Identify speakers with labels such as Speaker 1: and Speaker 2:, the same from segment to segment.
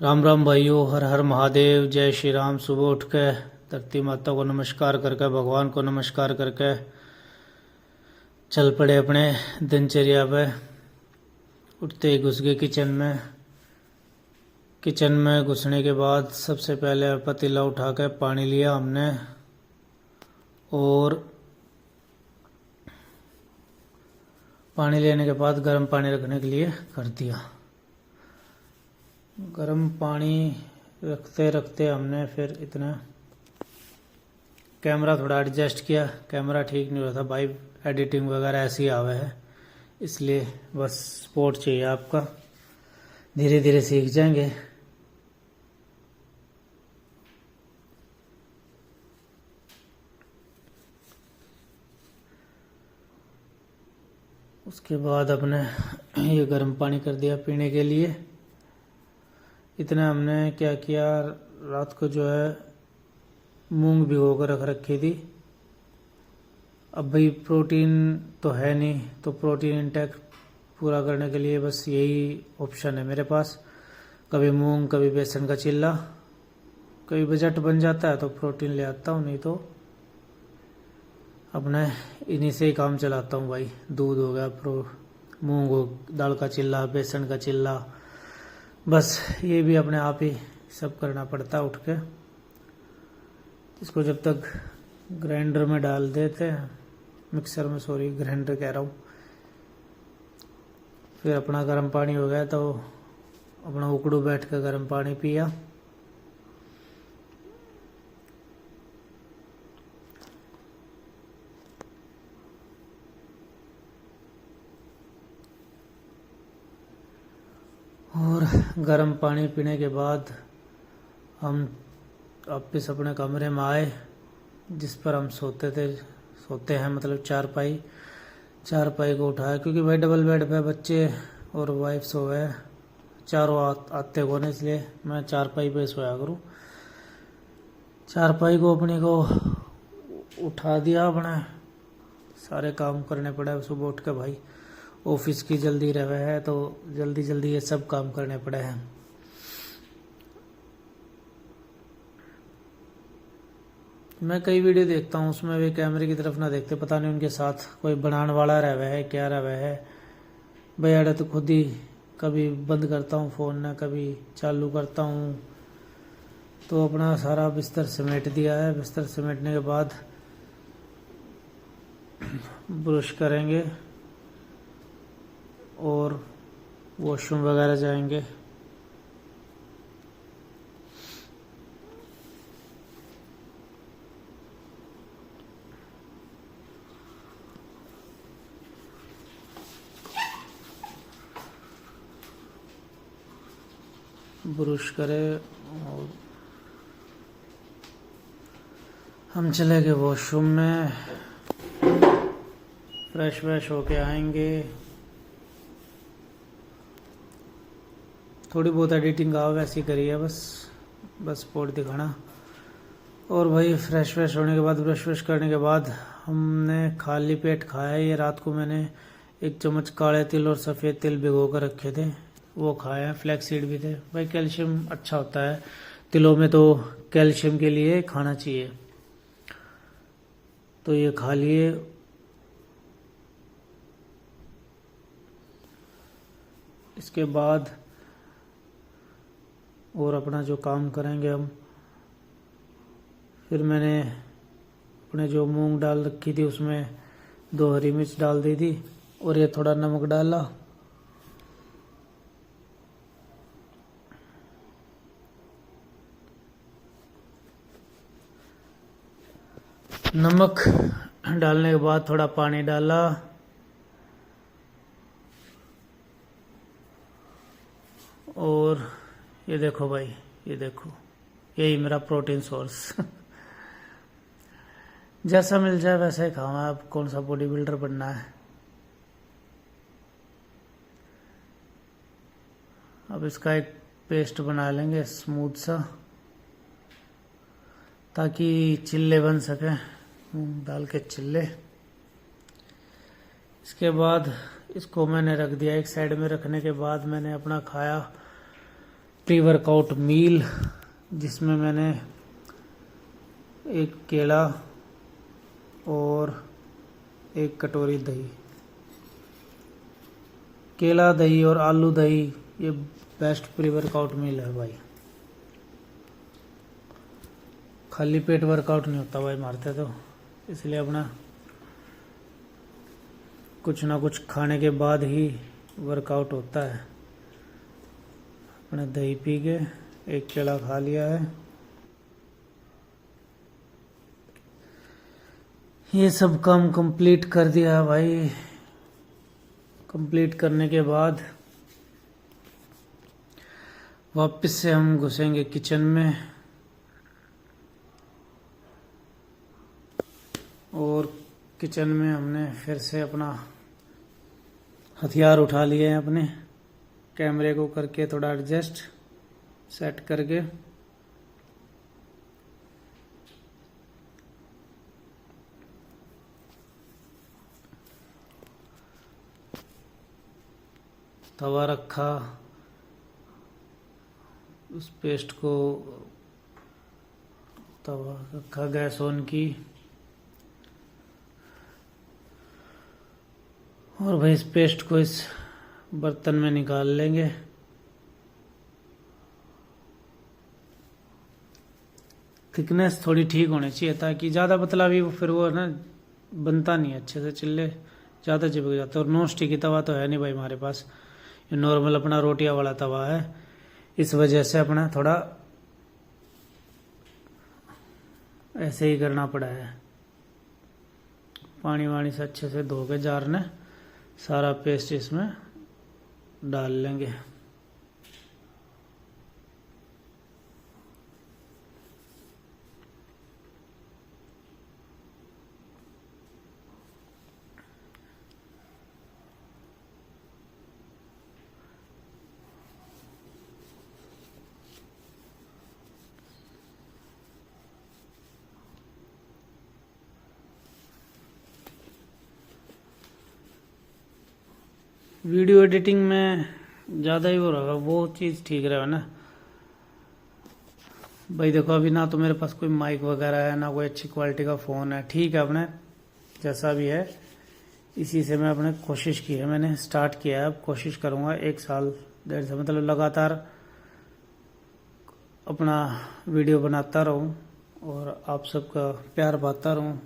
Speaker 1: राम राम भाइयों, हर हर महादेव, जय श्री राम। सुबह उठ के धरती माता को नमस्कार करके, भगवान को नमस्कार करके चल पड़े अपने दिनचर्या पे। उठते ही घुस गए किचन में। किचन में घुसने के बाद सबसे पहले पतीला उठा के पानी लिया हमने, और पानी लेने के बाद गर्म पानी रखने के लिए कर दिया। गर्म पानी रखते रखते हमने फिर इतना कैमरा थोड़ा एडजस्ट किया। कैमरा ठीक नहीं होता भाई, एडिटिंग वगैरह ऐसी आवे है, इसलिए बस सपोर्ट चाहिए आपका। धीरे धीरे सीख जाएंगे। उसके बाद अपने ये गर्म पानी कर दिया पीने के लिए। इतना हमने क्या किया, रात को जो है मूंग भिगो कर रख रखी थी। अब भाई प्रोटीन तो है नहीं, तो प्रोटीन इंटेक पूरा करने के लिए बस यही ऑप्शन है मेरे पास। कभी मूंग, कभी बेसन का चिल्ला। कभी बजट बन जाता है तो प्रोटीन ले आता हूँ, नहीं तो अपने इन्हीं से ही काम चलाता हूँ भाई। दूध हो गया, मूंग दाल का चिल्ला, बेसन का चिल्ला, बस ये भी अपने आप ही सब करना पड़ता है उठ के। इसको जब तक ग्राइंडर में डाल देते हैं, मिक्सर में, सॉरी ग्राइंडर कह रहा हूँ, फिर अपना गर्म पानी हो गया तो अपना उकड़ू बैठ कर गर्म पानी पिया। और गर्म पानी पीने के बाद हम वापस अपने कमरे में आए, जिस पर हम सोते हैं, मतलब चारपाई को उठाया, क्योंकि भाई डबल बेड पे बच्चे और वाइफ सो गए, चारों आते को, इसलिए मैं चारपाई पे सोया करूँ। चारपाई को अपनी को उठा दिया। अपने सारे काम करने पड़े सुबह उठ के भाई। ऑफिस की जल्दी रहे है तो जल्दी जल्दी ये सब काम करने पड़े हैं। मैं कई वीडियो देखता हूँ, उसमें वे कैमरे की तरफ ना देखते, पता नहीं उनके साथ कोई बनाने वाला रहे है, क्या रहे है भाई। अड़े तो खुद ही कभी बंद करता हूँ फ़ोन ना, कभी चालू करता हूँ। तो अपना सारा बिस्तर समेट दिया है। बिस्तर समेटने के बाद ब्रश करेंगे और वॉशरूम वगैरह जाएंगे। ब्रश करें और हम चले गए वॉशरूम में, फ्रेश व्रेश होके आएंगे। थोड़ी बहुत एडिटिंग आओ वैसी करी है, बस पोर्ट दिखाना। और भाई फ्रेश व्रेश होने के बाद, ब्रश व्रश करने के बाद हमने खाली पेट खाया। ये रात को मैंने 1 चम्मच काले तिल और सफ़ेद तिल भिगो कर रखे थे, वो खाया। फ्लैक्स सीड भी थे भाई, कैल्शियम अच्छा होता है तिलों में, तो कैल्शियम के लिए खाना चाहिए, तो ये खा लिए। इसके बाद और अपना जो काम करेंगे हम, फिर मैंने अपने जो मूंग डाल रखी थी उसमें 2 हरी मिर्च डाल दी थी, और ये थोड़ा नमक डाला। नमक डालने के बाद थोड़ा पानी डाला, और ये देखो भाई, ये देखो, यही मेरा प्रोटीन सोर्स। जैसा मिल जाए वैसा ही खाऊंगा। अब कौन सा बॉडी बिल्डर बनना है। अब इसका एक पेस्ट बना लेंगे स्मूथ सा, ताकि चिल्ले बन सके, मूंग दाल के चिल्ले। इसके बाद इसको मैंने रख दिया एक साइड में। रखने के बाद मैंने अपना खाया प्री वर्कआउट मील, जिसमें मैंने एक केला और एक कटोरी दही, केला दही और आलू दही, ये बेस्ट प्री वर्कआउट मील है भाई। खाली पेट वर्कआउट नहीं होता भाई मारते तो, इसलिए अपना कुछ ना कुछ खाने के बाद ही वर्कआउट होता है। अपने दही पी के एक केला खा लिया है। ये सब काम कंप्लीट कर दिया है भाई। कंप्लीट करने के बाद वापस से हम घुसेंगे किचन में और किचन में हमने फिर से अपना हथियार उठा लिए हैं, अपने कैमरे को करके थोड़ा एडजस्ट सेट करके। तवा रखा, उस पेस्ट को तवा रखा, गैस ऑन की और भाई इस पेस्ट को इस बर्तन में निकाल लेंगे। थिकनेस थोड़ी ठीक होनी चाहिए, ताकि ज़्यादा पतला भी फिर वो ना बनता नहीं अच्छे से, चिल्ले ज़्यादा चिपक जाते। और नॉन स्टिक की तवा तो है नहीं भाई हमारे पास, ये नॉर्मल अपना रोटियां वाला तवा है। इस वजह से अपना थोड़ा ऐसे ही करना पड़ा है। पानी वानी से अच्छे से धो के जार ने सारा पेस्ट इसमें डाल लेंगे। वीडियो एडिटिंग में ज़्यादा ही वो रहेगा, वो चीज़ ठीक रहेगा ना भाई। देखो अभी ना तो मेरे पास कोई माइक वगैरह है, ना कोई अच्छी क्वालिटी का फ़ोन है। ठीक है, अपने जैसा भी है इसी से मैं अपने कोशिश की है, मैंने स्टार्ट किया है। अब कोशिश करूँगा 1 साल 1.5 साल मतलब लगातार अपना वीडियो बनाता रहूँ और आप सबका प्यार पाता रहूँ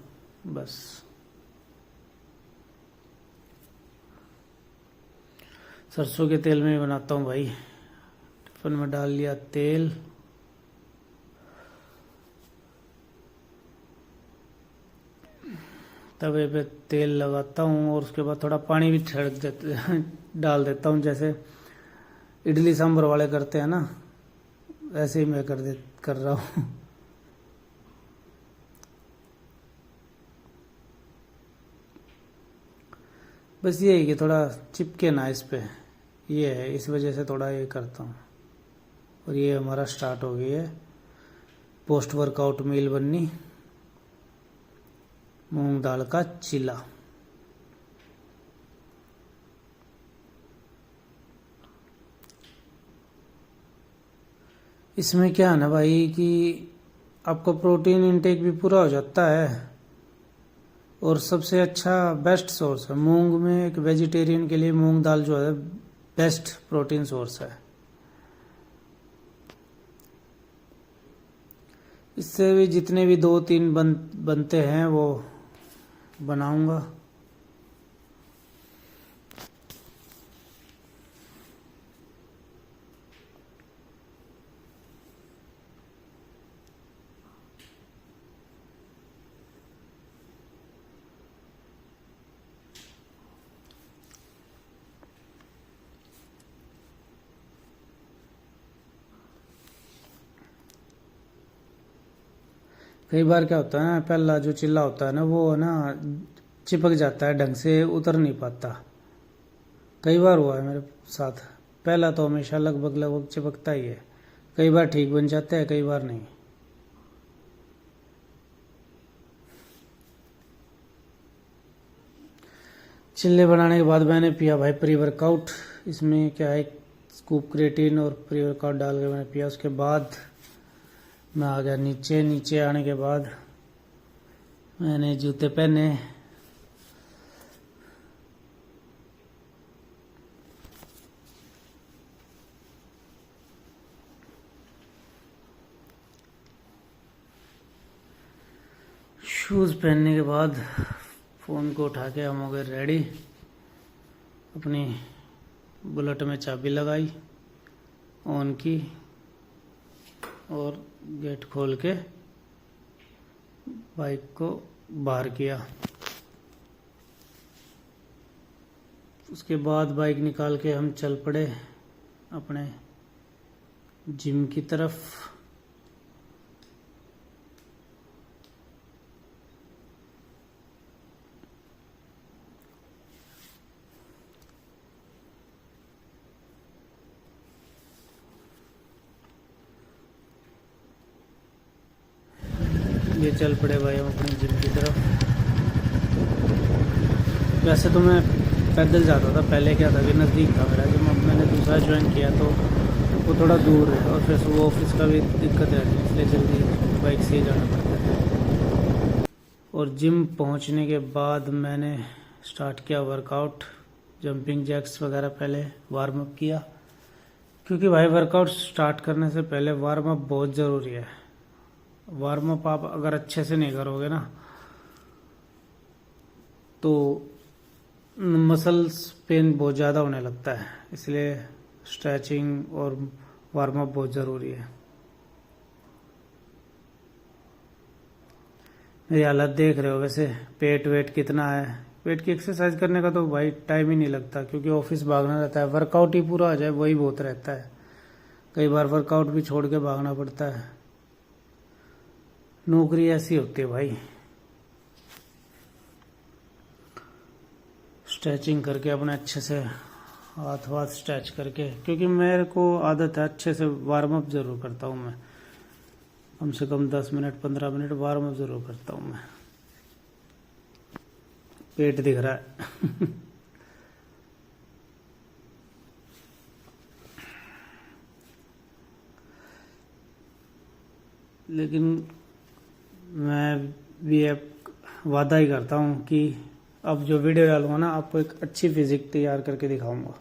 Speaker 1: बस। सरसों के तेल में ही बनाता हूँ भाई। टिफिन में डाल लिया तेल, तवे पे तेल लगाता हूँ और उसके बाद थोड़ा पानी भी डाल देता हूँ, जैसे इडली सांभर वाले करते हैं ना, ऐसे ही मैं कर रहा हूँ। बस ये है कि थोड़ा चिपके ना इस पे, ये है, इस वजह से थोड़ा ये करता हूँ। और ये हमारा स्टार्ट हो गई है पोस्ट वर्कआउट मील बननी, मूंग दाल का चिला। इसमें क्या है ना भाई कि आपका प्रोटीन इंटेक भी पूरा हो जाता है और सबसे अच्छा बेस्ट सोर्स है मूंग में। एक वेजिटेरियन के लिए मूंग दाल जो है बेस्ट प्रोटीन सोर्स है। इससे भी जितने भी 2-3 बनते हैं वो बनाऊंगा। कई बार क्या होता है ना, पहला जो चिल्ला होता है ना वो है ना चिपक जाता है, ढंग से उतर नहीं पाता। कई बार हुआ है मेरे साथ। पहला तो हमेशा लगभग लगभग चिपकता ही है, कई बार ठीक बन जाता है, कई बार नहीं। चिल्ले बनाने के बाद मैंने पिया भाई प्री वर्कआउट। इसमें क्या है, स्कूप क्रिएटिन और प्री वर्कआउट डाल के मैंने पिया। उसके बाद मैं आ गया नीचे। नीचे आने के बाद मैंने जूते पहने। शूज़ पहनने के बाद फ़ोन को उठा के हम हो गए रेडी। अपनी बुलेट में चाबी लगाई, ऑन की और गेट खोल के बाइक को बाहर किया। उसके बाद बाइक निकाल के हम चल पड़े अपने जिम की तरफ। ये चल पड़े भाई हम अपनी जिम की तरफ। वैसे तो मैं पैदल जाता था पहले, क्या था कि नज़दीक था मेरा। जब मैंने दूसरा ज्वाइन किया तो वो थोड़ा दूर है और फिर वो ऑफिस का भी दिक्कत रहती है, इसलिए जल्दी बाइक से ही जाना पड़ता है। और जिम पहुंचने के बाद मैंने स्टार्ट किया वर्कआउट। जंपिंग जैक्स वगैरह पहले वार्म अप किया, क्योंकि भाई वर्कआउट स्टार्ट करने से पहले वार्म अप बहुत ज़रूरी है। वार्म अप आप अगर अच्छे से नहीं करोगे ना तो मसल्स पेन बहुत ज़्यादा होने लगता है, इसलिए स्ट्रेचिंग और वार्म अप बहुत ज़रूरी है। मेरी हालत देख रहे हो, वैसे पेट वेट कितना है। पेट की एक्सरसाइज करने का तो भाई टाइम ही नहीं लगता, क्योंकि ऑफिस भागना रहता है। वर्कआउट ही पूरा आ जाए वही बहुत रहता है। कई बार वर्कआउट भी छोड़ के भागना पड़ता है। नौकरी ऐसी होती है भाई। स्ट्रेचिंग करके अपने अच्छे से हाथ वाथ स्ट्रेच करके, क्योंकि मेरे को आदत है अच्छे से वार्म अप जरूर करता हूँ मैं। कम से कम 10 मिनट 15 मिनट वार्म अप जरूर करता हूँ मैं। पेट दिख रहा है लेकिन मैं भी एक वादा ही करता हूँ कि अब जो वीडियो डालूंगा ना, आपको एक अच्छी फिजिक तैयार करके दिखाऊंगा।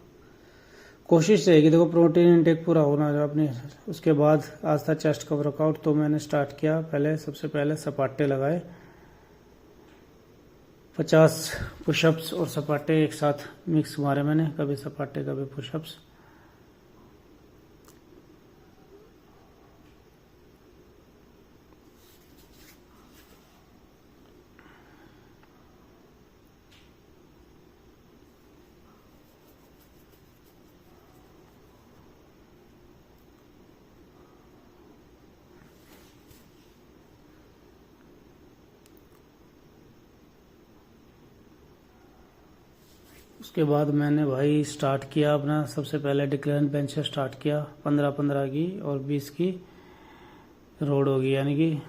Speaker 1: कोशिश रहेगी, देखो प्रोटीन इंटेक पूरा होना है अपने। उसके बाद आज था चेस्ट का वर्कआउट, तो मैंने स्टार्ट किया। सबसे पहले सपाटे लगाए, 50 पुशअप्स और सपाटे एक साथ मिक्स मारे मैंने, कभी सपाटे कभी पुशअप्स। उसके बाद मैंने भाई स्टार्ट किया अपना। सबसे पहले डिक्लाइन बेंच से स्टार्ट किया, 15-15 की और 20 की रोड होगी, यानी कि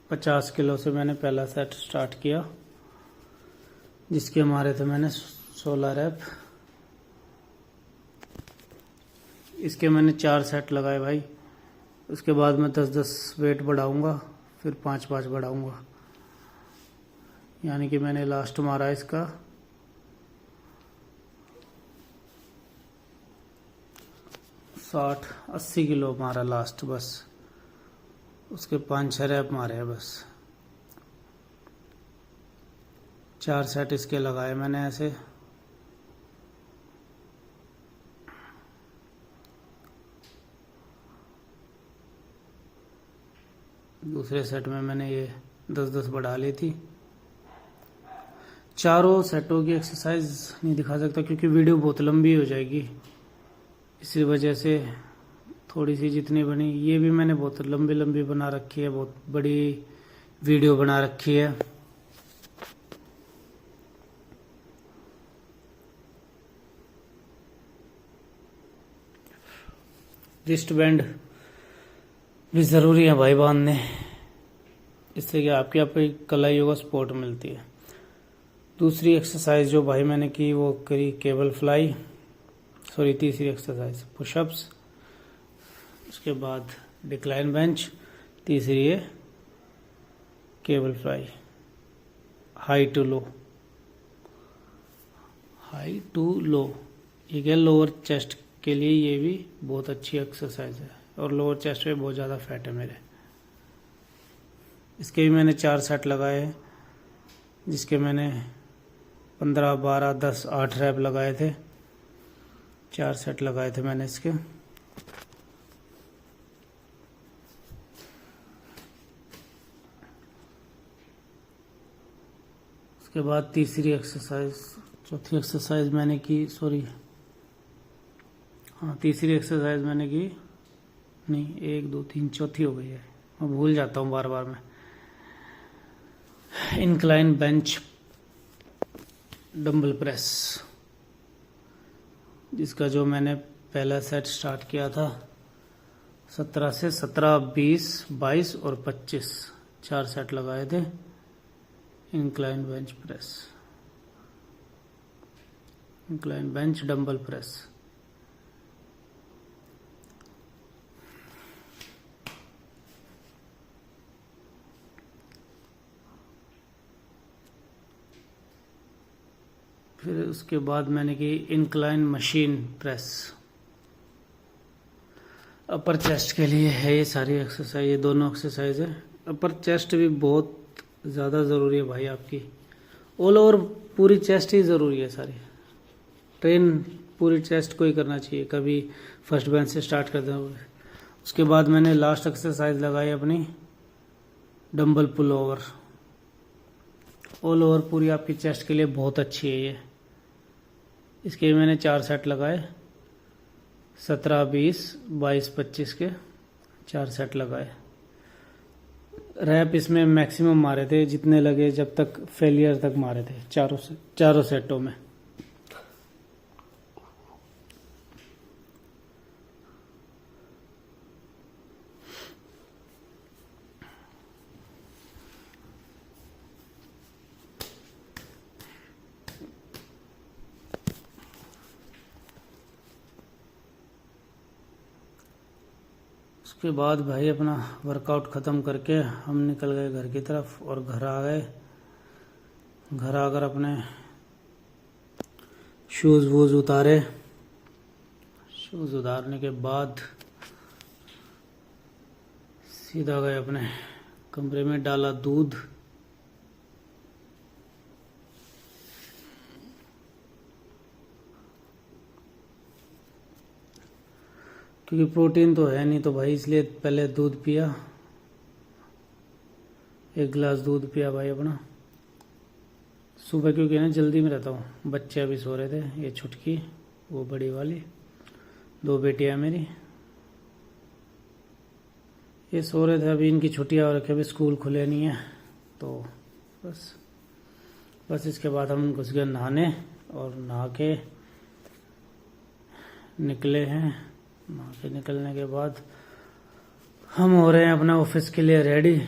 Speaker 1: 50 किलो से मैंने पहला सेट स्टार्ट किया, जिसके मारे थे मैंने 16 रैप। इसके मैंने 4 सेट लगाए भाई। उसके बाद मैं 10-10 वेट बढ़ाऊंगा, फिर 5-5 बढ़ाऊंगा, यानी कि मैंने लास्ट मारा इसका 60-80 किलो मारा लास्ट बस। उसके 5-6 रैप मारे हैं बस। 4 सेट इसके लगाए मैंने ऐसे। दूसरे सेट में मैंने ये 10-10 बढ़ा ली थी। चारों सेटों की एक्सरसाइज नहीं दिखा सकता, क्योंकि वीडियो बहुत लंबी हो जाएगी। इसी वजह से थोड़ी सी जितनी बनी, ये भी मैंने बहुत लंबी लंबी बना रखी है, बहुत बड़ी वीडियो बना रखी है। रिस्ट बैंड भी ज़रूरी है भाई बांधने, इससे कि आपकी कलाई योगा सपोर्ट मिलती है। दूसरी एक्सरसाइज जो भाई मैंने की वो करी केबल फ्लाई। सॉरी तीसरी एक्सरसाइज पुशअप्स, उसके बाद डिक्लाइन बेंच, तीसरी है cable fly, high to low, high to low. ये क्या लोअर चेस्ट के लिए ये भी बहुत अच्छी एक्सरसाइज है और लोअर चेस्ट पे बहुत ज़्यादा फैट है मेरे। इसके भी मैंने 4 सेट लगाए हैं, जिसके मैंने 15, 12, 10, 8 रैप लगाए थे। 4 सेट लगाए थे मैंने इसके। उसके बाद तीसरी एक्सरसाइज, चौथी एक्सरसाइज मैंने की, सॉरी हाँ तीसरी एक्सरसाइज मैंने की नहीं, 1, 2, 3 चौथी हो गई है, मैं भूल जाता हूँ बार बार मैं। इंक्लाइन बेंच डंबल प्रेस, जिसका जो मैंने पहला सेट स्टार्ट किया था 17 से 17, 20, 22 और 25 4 सेट लगाए थे incline bench press, incline bench dumbbell press. फिर उसके बाद मैंने की इंक्लाइन मशीन प्रेस, अपर चेस्ट के लिए है ये सारी एक्सरसाइज, ये दोनों एक्सरसाइज है। अपर चेस्ट भी बहुत ज़्यादा ज़रूरी है भाई आपकी, ऑल ओवर पूरी चेस्ट ही ज़रूरी है सारी। ट्रेन पूरी चेस्ट को ही करना चाहिए, कभी फर्स्ट बेंच से स्टार्ट करते हुए। उसके बाद मैंने लास्ट एक्सरसाइज लगाई अपनी dumbbell pull over, all over पूरी आपकी चेस्ट के लिए बहुत अच्छी है ये। इसके मैंने 4 सेट लगाए, 17, 20, 22, 25 के 4 सेट लगाए। रैप इसमें मैक्सिमम मारे थे, जितने लगे जब तक फेलियर तक मारे थे चारों सेटों में। उसके बाद भाई अपना वर्कआउट ख़त्म करके हम निकल गए घर की तरफ और घर आ गए। घर आकर अपने शूज़ वूज़ उतारे, शूज़ उतारने के बाद सीधा गए अपने कमरे में, डाला दूध, क्योंकि प्रोटीन तो है नहीं तो भाई, इसलिए पहले दूध पिया, 1 गिलास दूध पिया भाई अपना सुबह, क्योंकि ना जल्दी में रहता हूँ। बच्चे अभी सो रहे थे, ये छुटकी वो बड़ी वाली, 2 बेटियाँ मेरी, ये सो रहे थे। अभी इनकी छुट्टियाँ हो रखी, अभी स्कूल खुले नहीं है, तो बस इसके बाद हम घुस गए नहाने, और नहा के निकले हैं। नहा के निकलने के बाद हम हो रहे हैं अपना ऑफिस के लिए रेडी।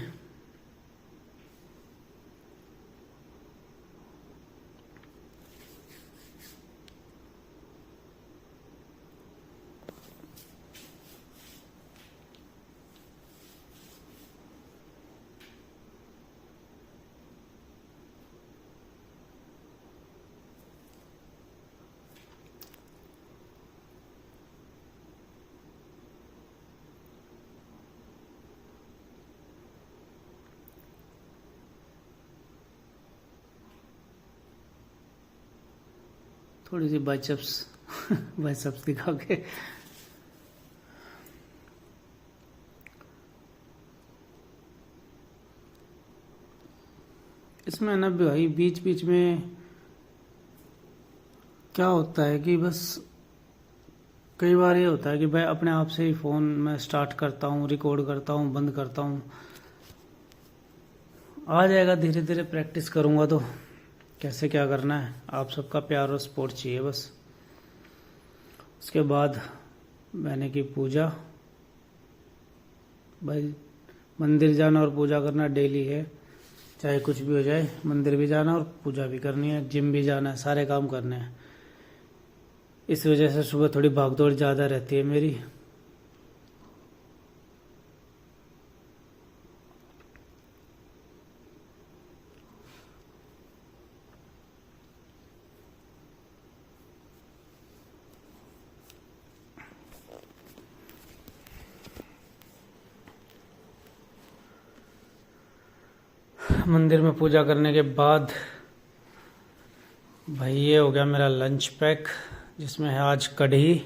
Speaker 1: थोड़ी सी बाइसेप्स बाइसेप्स दिखाओगे। इसमें ना भाई बीच बीच में क्या होता है कि बस कई बार ये होता है कि भाई अपने आप से ही फ़ोन में स्टार्ट करता हूँ, रिकॉर्ड करता हूँ, बंद करता हूँ। आ जाएगा, धीरे धीरे प्रैक्टिस करूँगा तो कैसे क्या करना है। आप सबका प्यार और सपोर्ट चाहिए बस। उसके बाद मैंने की पूजा। भाई मंदिर जाना और पूजा करना डेली है, चाहे कुछ भी हो जाए, मंदिर भी जाना और पूजा भी करनी है, जिम भी जाना है, सारे काम करने हैं। इस वजह से सुबह थोड़ी भागदौड़ ज़्यादा रहती है मेरी। मंदिर में पूजा करने के बाद भाई ये हो गया मेरा लंच पैक, जिसमें है आज कढ़ी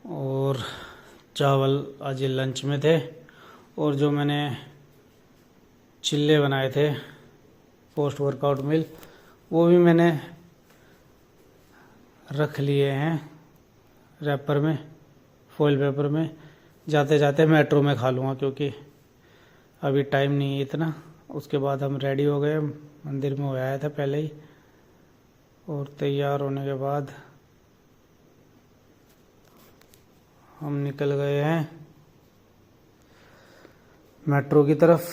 Speaker 1: और चावल आज ये लंच में थे। और जो मैंने चिल्ले बनाए थे पोस्ट वर्कआउट मील, वो भी मैंने रख लिए हैं रैपर में, फॉइल पेपर में। जाते जाते मेट्रो में खा लूँगा क्योंकि अभी टाइम नहीं है इतना। उसके बाद हम रेडी हो गए, मंदिर में हो आया था पहले ही, और तैयार होने के बाद हम निकल गए हैं मेट्रो की तरफ।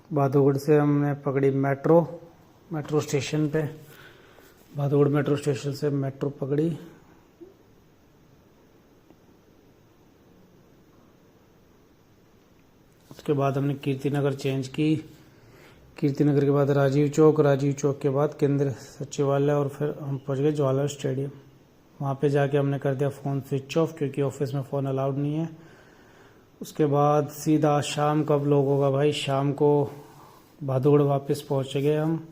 Speaker 1: भादोगढ़ से हमने पकड़ी मेट्रो स्टेशन पे। भादोगढ़ मेट्रो स्टेशन से मेट्रो पकड़ी। उसके बाद हमने कीर्तिनगर चेंज की। कीर्तिनगर के बाद राजीव चौक के बाद केंद्र सचिवालय, और फिर हम पहुंच गए जवाहरलाल स्टेडियम। वहाँ पे जाके हमने कर दिया फ़ोन स्विच ऑफ, क्योंकि ऑफिस में फ़ोन अलाउड नहीं है। उसके बाद सीधा शाम का व्लॉग होगा भाई। शाम को भादोगढ़ वापस पहुँच गए हम।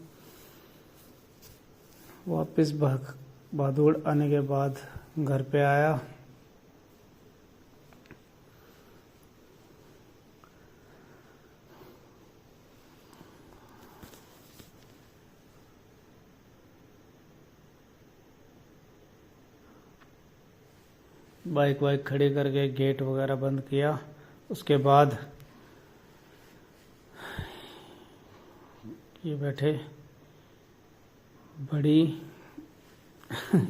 Speaker 1: वापस भादोगढ़ आने के बाद घर पे आया। बाइक वाइक खड़ी करके गेट वगैरह बंद किया। उसके बाद ये बैठे बड़ी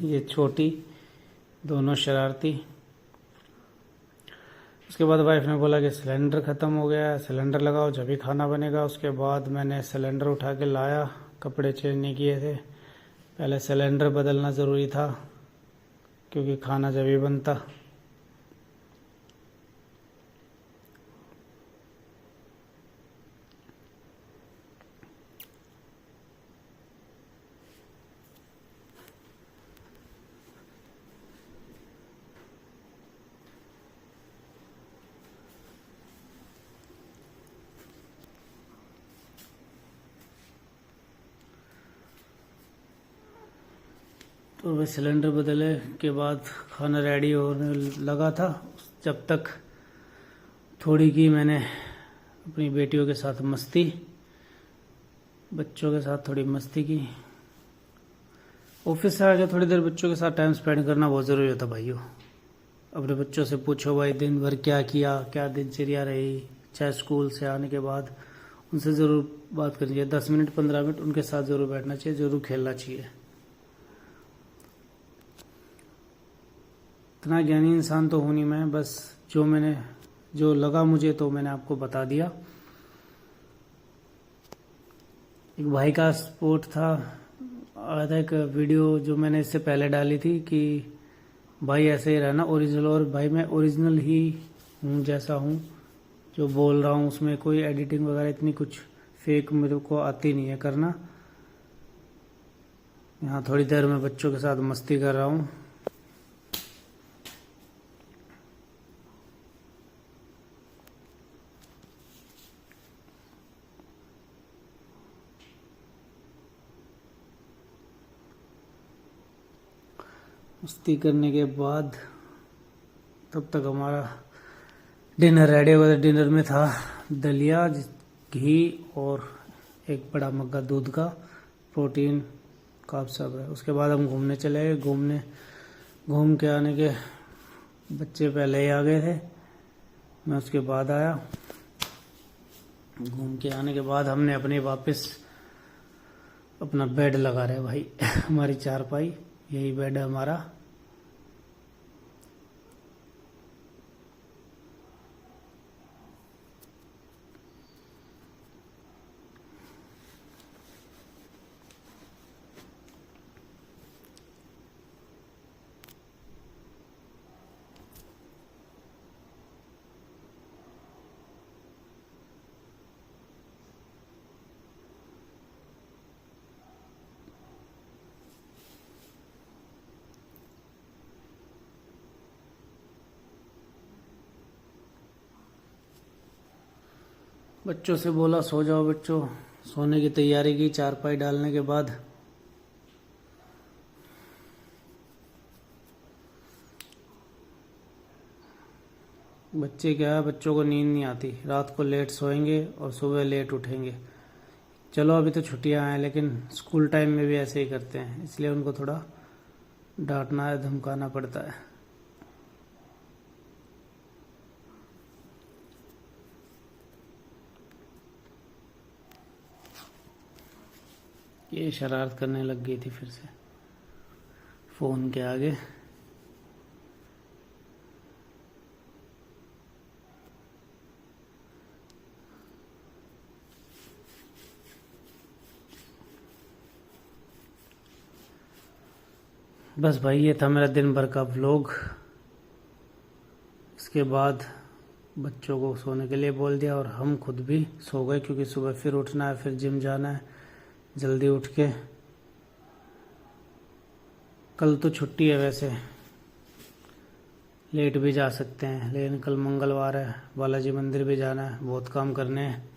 Speaker 1: ये छोटी, दोनों शरारती। उसके बाद वाइफ ने बोला कि सिलेंडर ख़त्म हो गया है, सिलेंडर लगाओ जब भी खाना बनेगा। उसके बाद मैंने सिलेंडर उठा के लाया। कपड़े चेंज नहीं किए थे, पहले सिलेंडर बदलना ज़रूरी था क्योंकि खाना जब भी बनता। तो वह सिलेंडर बदले के बाद खाना रेडी होने लगा था। जब तक थोड़ी की मैंने अपनी बेटियों के साथ मस्ती, बच्चों के साथ थोड़ी मस्ती की। ऑफिस से आके थोड़ी देर बच्चों के साथ टाइम स्पेंड करना बहुत ज़रूरी होता भाइयों। अपने बच्चों से पूछो भाई दिन भर क्या किया, क्या दिनचर्या रही, चाहे स्कूल से आने के बाद उनसे ज़रूर बात करनी चाहिए। 10 मिनट 15 मिनट उनके साथ ज़रूर बैठना चाहिए, ज़रूर खेलना चाहिए। इतना ज्ञानी इंसान तो हूँ नहीं मैं, बस जो लगा मुझे तो मैंने आपको बता दिया। एक भाई का स्पोर्ट था, आया था एक वीडियो जो मैंने इससे पहले डाली थी कि भाई ऐसे ही रहना ओरिजिनल। और भाई मैं ओरिजिनल ही हूँ, जैसा हूँ जो बोल रहा हूँ, उसमें कोई एडिटिंग वगैरह इतनी कुछ फेक मेरे को आती नहीं है करना। यहाँ थोड़ी देर में बच्चों के साथ मस्ती कर रहा हूँ। मस्ती करने के बाद तब तक हमारा डिनर रेडी हो गया। डिनर में था दलिया, घी और एक बड़ा मग्गा दूध का, प्रोटीन का सब है। उसके बाद हम घूमने चले गए। घूम के आने के बच्चे पहले ही आ गए थे, मैं उसके बाद आया। घूम के आने के बाद हमने अपने वापस अपना बेड लगा रहे भाई हमारी चारपाई, यही बेड है हमारा। बच्चों से बोला सो जाओ बच्चों, सोने की तैयारी की चारपाई डालने के बाद। बच्चे क्या है, बच्चों को नींद नहीं आती, रात को लेट सोएंगे और सुबह लेट उठेंगे। चलो अभी तो छुट्टियां हैं, लेकिन स्कूल टाइम में भी ऐसे ही करते हैं, इसलिए उनको थोड़ा डांटना है, धमकाना पड़ता है। ये शरारत करने लग गई थी फिर से फोन के आगे। बस भाई ये था मेरा दिन भर का व्लॉग। इसके बाद बच्चों को सोने के लिए बोल दिया और हम खुद भी सो गए, क्योंकि सुबह फिर उठना है, फिर जिम जाना है जल्दी उठ के। कल तो छुट्टी है, वैसे लेट भी जा सकते हैं, लेकिन कल मंगलवार है, बालाजी मंदिर भी जाना है, बहुत काम करने हैं।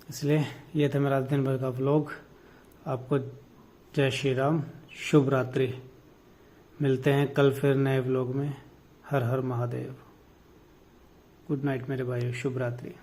Speaker 1: इसलिए ये था मेरा दिन भर का व्लॉग। आपको जय श्री राम, शुभ रात्रि। मिलते हैं कल फिर नए व्लॉग में। हर हर महादेव। गुड नाइट मेरे भाइयों, शुभ रात्रि।